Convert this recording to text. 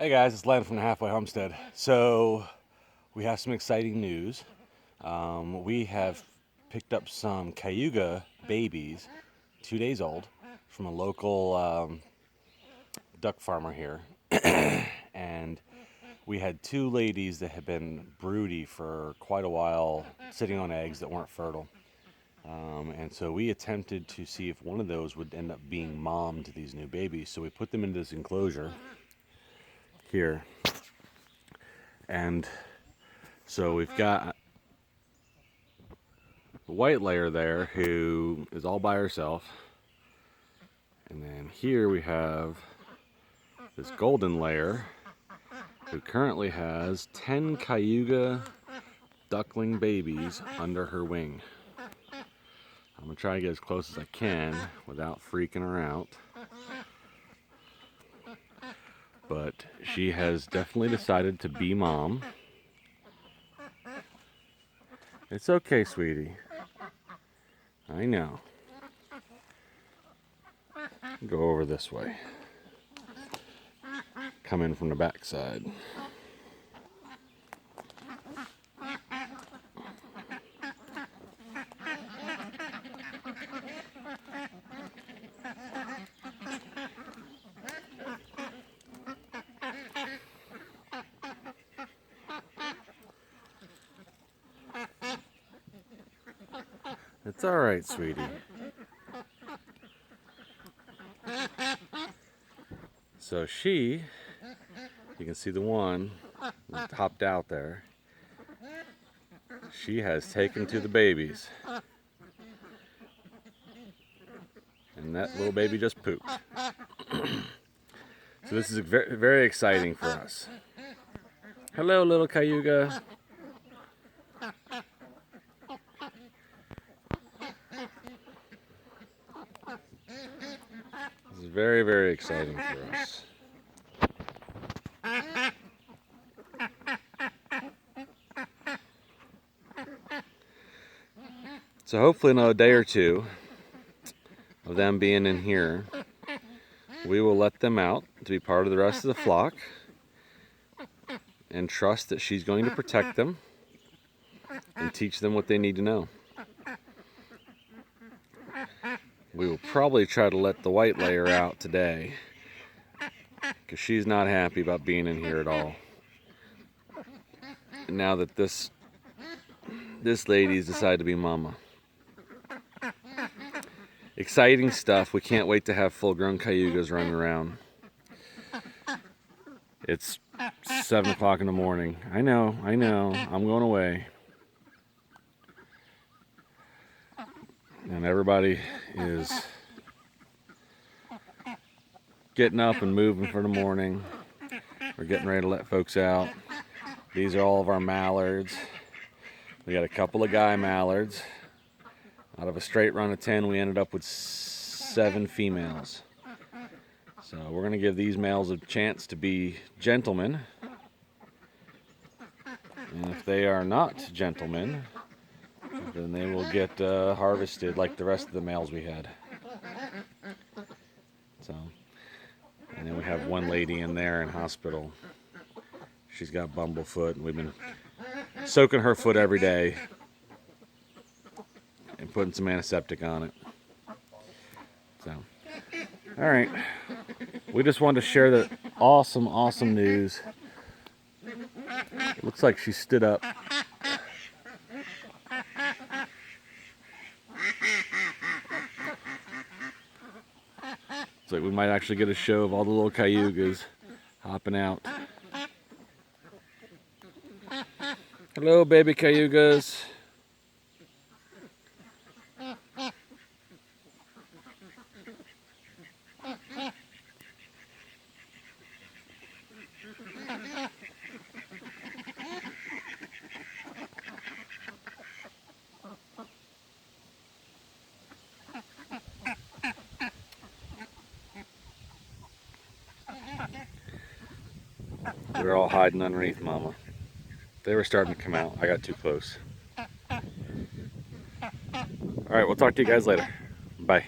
Hey guys, it's Len from the Halfway Homestead. So we have some exciting news. We have picked up some Cayuga babies, 2 days old, from a local duck farmer here. And we had two ladies that had been broody for quite a while, sitting on eggs that weren't fertile. And so we attempted to see if one of those would end up being mom to these new babies. So we put them into this enclosure here. And so we've got the white layer there who is all by herself. And then here we have this golden layer who currently has 10 Cayuga duckling babies under her wing. I'm going to try to get as close as I can without freaking her out. But she has definitely decided to be mom. It's okay, sweetie. I know. Go over this way. Come in from the back side. It's all right, sweetie. So she, you can see the one that hopped out there. She has taken to the babies. And that little baby just pooped. So this is very, very exciting for us. Hello, little Cayuga. This is very, very exciting for us. So hopefully in a day or two of them being in here, we will let them out to be part of the rest of the flock and trust that she's going to protect them and teach them what they need to know. We will probably try to let the white layer out today because she's not happy about being in here at all. And now that this lady's decided to be mama. Exciting stuff. We can't wait to have full-grown Cayugas running around. It's 7 o'clock in the morning. I know. I'm going away. And everybody is getting up and moving for the morning. We're getting ready to let folks out. These are all of our mallards. We got a couple of guy mallards. Out of a straight run of 10, we ended up with 7 females. So we're going to give these males a chance to be gentlemen. And if they are not gentlemen, then they will get harvested like the rest of the males we had. So, and then we have one lady in there in hospital. She's got bumblefoot, and we've been soaking her foot every day and putting some antiseptic on it. So, all right. We just wanted to share the awesome news. It looks like she stood up. It's like we might actually get a show of all the little Cayugas hopping out. Hello, baby Cayugas. They're all hiding underneath Mama. They were starting to come out. I got too close. All right, we'll talk to you guys later. Bye.